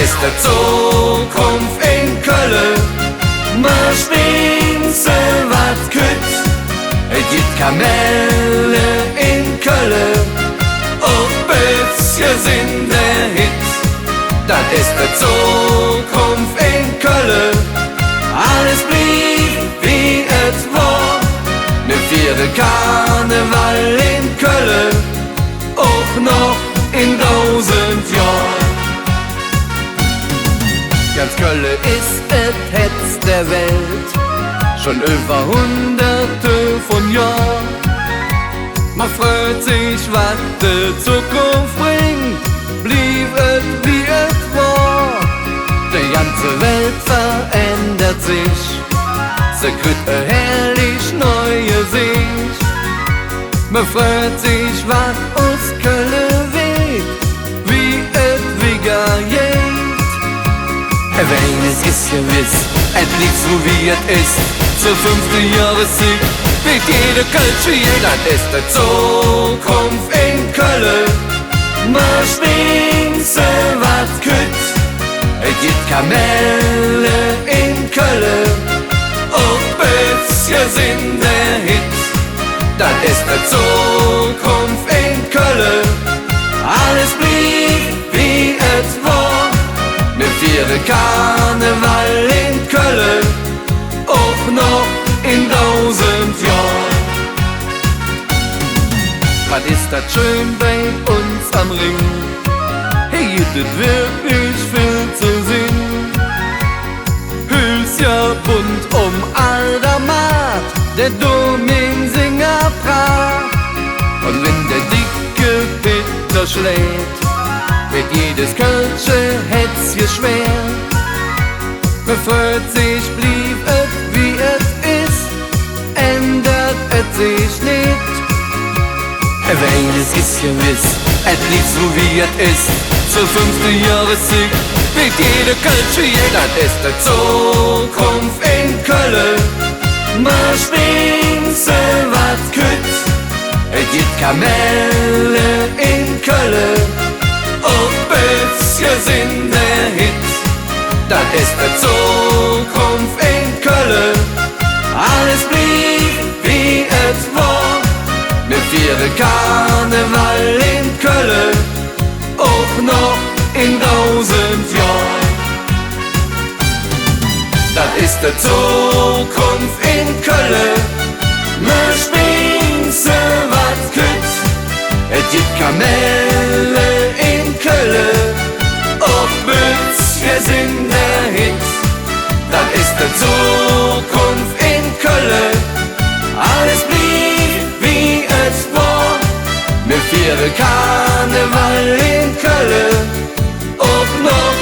ist die Zukunft in Köln. Wir spielen se wat kütt, es gibt Kamelle in Köln, auch bisschen sind der Hit. Das ist die Zukunft in Köln, alles blieb wie es war. Ne vierte Karneval in Köln, auch noch in 1000 Jahren. Ganz Köln ist et Hetz der Welt, schon über Hunderte von Jahren. Man freut sich, was die Zukunft bringt, blieb et wie et war. Die ganze Welt verändert sich, sie kriegt a herrlich neue Sicht. Man freut sich, was aus Köln weht, wie et wieder geht. Wenn es ist gewiss, et liegt so wie et ist, zur 5. Jahreszeit wird jede Kölsch wie das ist die Zukunft in Köln. Wir spielen se wat kütt, es gibt Kamelle in Köln, auch bisschen sind der Hit. Das ist die Zukunft in Köln, alles blieb wie es war. Ne vierte Karneval in Köln, auch noch in 1000 Jahren. Was ist das schön bei uns am Ring? Hier gibt es wirklich viel zu sehen. Hülsja bunt Aldermat, der Dominsinger Pracht. Und wenn der dicke Peter schlägt, wird jedes Kölsche Hetzje schwer. Man freut sich, blieb et wie et ist, ändert et sich nicht. Wenn es ist gewiss, et liegt so wie et ist, zur 5. Jahreszeit wird jede Kölsche je. Das ist die Zukunft in Köln. Wir spielen se wat kütt, es gibt Kamelle in Köln, auch bisschen sind der Hit. Das ist die Zukunft in Köln, alles blieb wie es war. Ne vierte Karneval in Köln, auch noch in 1000 Jahren. Das ist die Zukunft in Köln, wir spielen se wat kütt, es gibt Kamelle in Köln, auch bisschen sind der Hit. Das ist die Zukunft in Köln, alles blieb wie es war. Ne vierte Karneval in Köln, auch noch